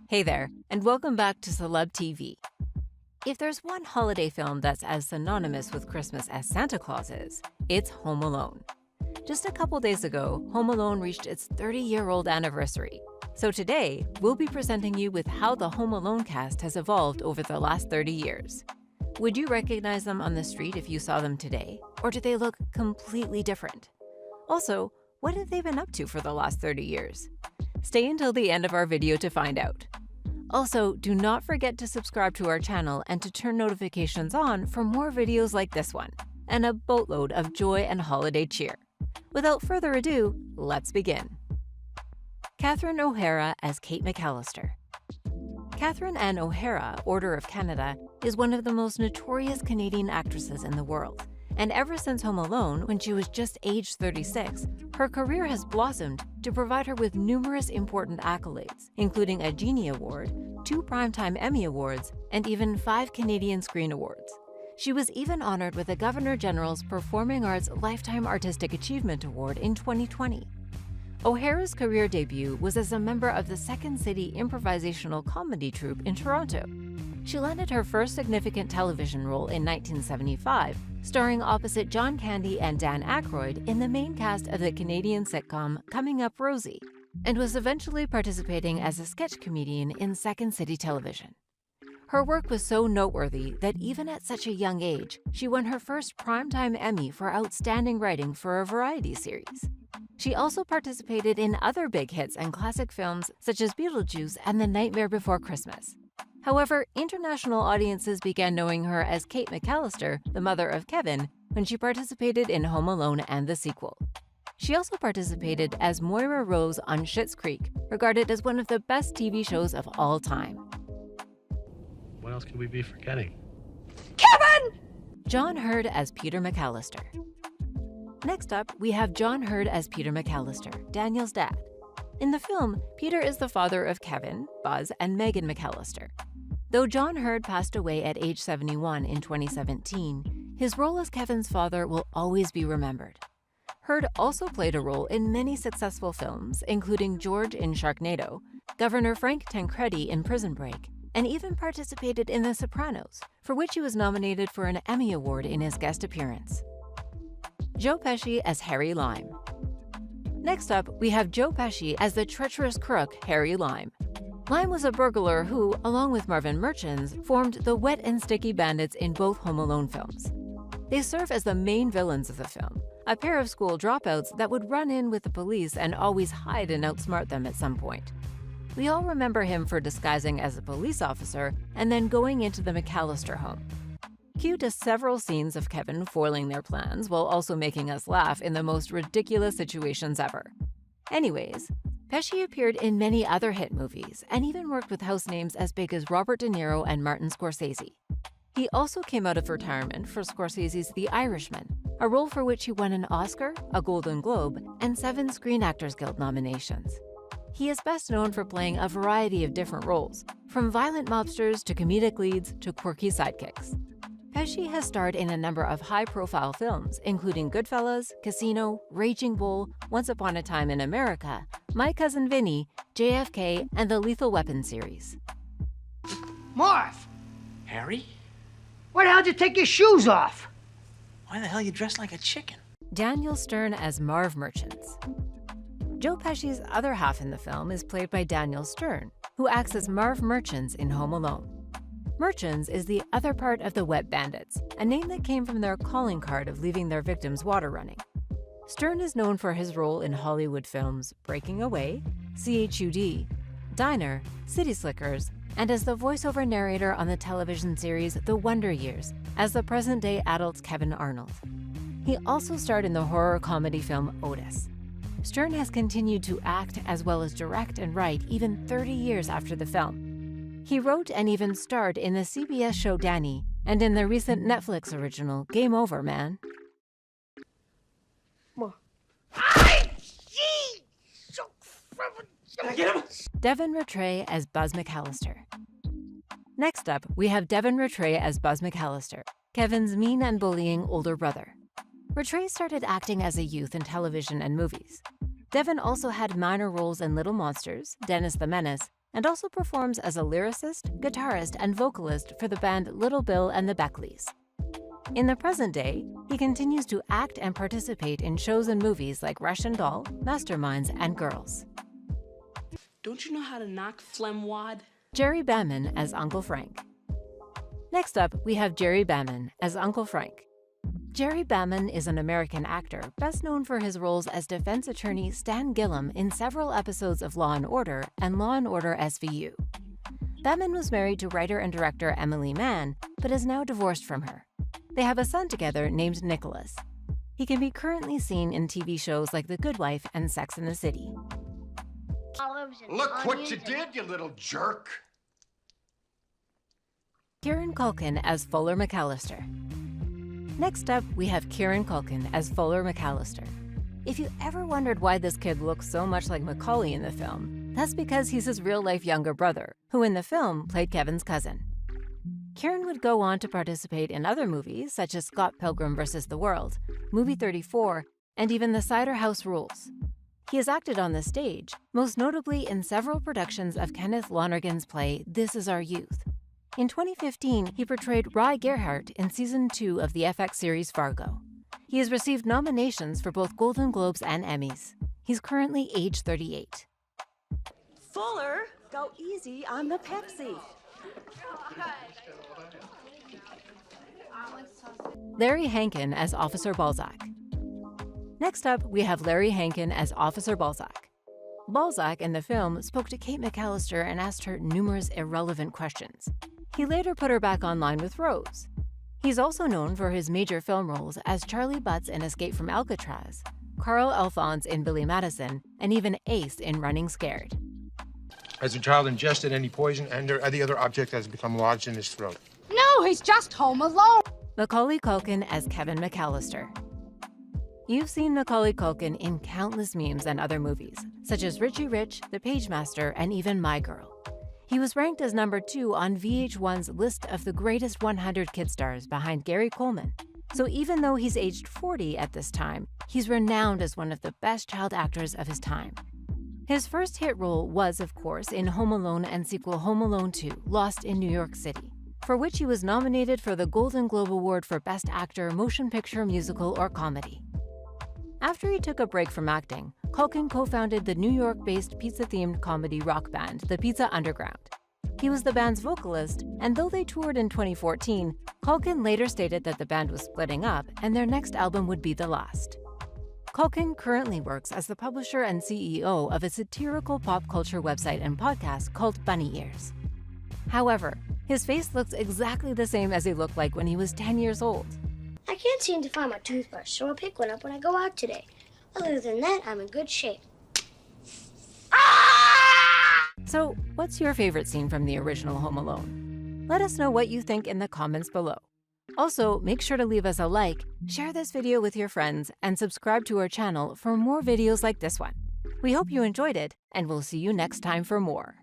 Hey there, and welcome back to CelebTeeV. If there's one holiday film that's as synonymous with Christmas as Santa Claus is, it's Home Alone. Just a couple days ago, Home Alone reached its 30-year-old anniversary. So today, we'll be presenting you with how the Home Alone cast has evolved over the last 30 years. Would you recognize them on the street if you saw them today, or do they look completely different? Also, what have they been up to for the last 30 years? Stay until the end of our video to find out. Also, do not forget to subscribe to our channel and to turn notifications on for more videos like this one, and a boatload of joy and holiday cheer. Without further ado, let's begin. Catherine O'Hara as Kate McAllister. Catherine Ann O'Hara, Order of Canada, is one of the most notorious Canadian actresses in the world. And ever since Home Alone, when she was just age 36, her career has blossomed to provide her with numerous important accolades, including a Genie Award, 2 Primetime Emmy Awards, and even 5 Canadian Screen Awards. She was even honored with the Governor General's Performing Arts Lifetime Artistic Achievement Award in 2020. O'Hara's career debut was as a member of the Second City improvisational comedy troupe in Toronto. She landed her first significant television role in 1975, starring opposite John Candy and Dan Aykroyd in the main cast of the Canadian sitcom Coming Up Rosie, and was eventually participating as a sketch comedian in Second City Television. Her work was so noteworthy that even at such a young age, she won her first Primetime Emmy for Outstanding Writing for a Variety Series. She also participated in other big hits and classic films such as Beetlejuice and The Nightmare Before Christmas. However, international audiences began knowing her as Kate McAllister, the mother of Kevin, when she participated in Home Alone and the sequel. She also participated as Moira Rose on Schitt's Creek, regarded as one of the best TV shows of all time. What else could we be forgetting? Kevin! John Hurd as Peter McAllister. Next up, we have John Hurd as Peter McAllister, Daniel's dad. In the film, Peter is the father of Kevin, Buzz, and Megan McAllister. Though John Hurd passed away at age 71 in 2017, his role as Kevin's father will always be remembered. Hurd also played a role in many successful films, including George in Sharknado, Governor Frank Tancredi in Prison Break, and even participated in The Sopranos, for which he was nominated for an Emmy Award in his guest appearance. Joe Pesci as Harry Lime. Next up, we have Joe Pesci as the treacherous crook Harry Lime. Lime was a burglar who, along with Marvin Merchants, formed the Wet and Sticky Bandits in both Home Alone films. They serve as the main villains of the film, a pair of school dropouts that would run in with the police and always hide and outsmart them at some point. We all remember him for disguising as a police officer and then going into the McAllister home. Cue to several scenes of Kevin foiling their plans while also making us laugh in the most ridiculous situations ever. Anyways, Pesci appeared in many other hit movies and even worked with house names as big as Robert De Niro and Martin Scorsese. He also came out of retirement for Scorsese's The Irishman, a role for which he won an Oscar, a Golden Globe, and 7 Screen Actors Guild nominations. He is best known for playing a variety of different roles, from violent mobsters to comedic leads to quirky sidekicks. Pesci has starred in a number of high-profile films, including Goodfellas, Casino, Raging Bull, Once Upon a Time in America, My Cousin Vinny, JFK, and the Lethal Weapon series. Marv! Harry? Why the hell did you take your shoes off? Why the hell you dressed like a chicken? Daniel Stern as Marv Merchants. Joe Pesci's other half in the film is played by Daniel Stern, who acts as Marv Merchants in Home Alone. Merchants is the other part of the Wet Bandits, a name that came from their calling card of leaving their victims water running. Stern is known for his role in Hollywood films Breaking Away, CHUD, Diner, City Slickers, and as the voiceover narrator on the television series The Wonder Years as the present-day adult Kevin Arnold. He also starred in the horror comedy film Otis. Stern has continued to act as well as direct and write even 30 years after the film. He wrote and even starred in the CBS show Danny and in the recent Netflix original Game Over, Man. Devon Retreat as Buzz McAllister. Next up, we have Devon Retreat as Buzz McAllister, Kevin's mean and bullying older brother. Retreat started acting as a youth in television and movies. Devon also had minor roles in Little Monsters, Dennis the Menace, and also performs as a lyricist, guitarist, and vocalist for the band Little Bill and the Beckleys. In the present day, he continues to act and participate in shows and movies like Russian Doll, Masterminds, and Girls. Don't you know how to knock phlegm wad? Jerry Baman as Uncle Frank. Next up, we have Jerry Baman as Uncle Frank. Jerry Baman is an American actor best known for his roles as defense attorney Stan Gillum in several episodes of Law & Order and Law & Order SVU. Baman was married to writer and director Emily Mann, but is now divorced from her. They have a son together named Nicholas. He can be currently seen in TV shows like The Good Wife and Sex and the City. Look what you did, you little jerk! Kieran Culkin as Fuller McAllister. Next up, we have Kieran Culkin as Fuller McAllister. If you ever wondered why this kid looks so much like Macaulay in the film, that's because he's his real-life younger brother, who in the film played Kevin's cousin. Kieran would go on to participate in other movies such as Scott Pilgrim vs. the World, Movie 34, and even The Cider House Rules. He has acted on the stage, most notably in several productions of Kenneth Lonergan's play This Is Our Youth. In 2015, he portrayed Rye Gerhardt in Season 2 of the FX series Fargo. He has received nominations for both Golden Globes and Emmys. He's currently age 38. Fuller, go easy on the Pepsi. Larry Hankin as Officer Balzac. Next up, we have Larry Hankin as Officer Balzac. Balzac in the film spoke to Kate McAllister and asked her numerous irrelevant questions. He later put her back online with Rose. He's also known for his major film roles as Charlie Butts in Escape from Alcatraz, Carl Alphonse in Billy Madison, and even Ace in Running Scared. Has the child ingested any poison and/or any other object that has become lodged in his throat? No, he's just home alone. Macaulay Culkin as Kevin McAllister. You've seen Macaulay Culkin in countless memes and other movies, such as Richie Rich, The Pagemaster, and even My Girl. He was ranked as number 2 on VH1's list of the greatest 100 kid stars behind Gary Coleman. So even though he's aged 40 at this time, he's renowned as one of the best child actors of his time. His first hit role was, of course, in Home Alone and sequel Home Alone 2, Lost in New York City, for which he was nominated for the Golden Globe Award for Best Actor, Motion Picture, Musical, or Comedy. After he took a break from acting, Culkin co-founded the New York-based pizza-themed comedy rock band, the Pizza Underground. He was the band's vocalist, and though they toured in 2014, Culkin later stated that the band was splitting up and their next album would be the last. Culkin currently works as the publisher and CEO of a satirical pop culture website and podcast called Bunny Ears. However, his face looks exactly the same as he looked like when he was 10 years old. I can't seem to find my toothbrush, so I'll pick one up when I go out today. Other than that, I'm in good shape. So, what's your favorite scene from the original Home Alone? Let us know what you think in the comments below. Also, make sure to leave us a like, share this video with your friends, and subscribe to our channel for more videos like this one. We hope you enjoyed it, and we'll see you next time for more.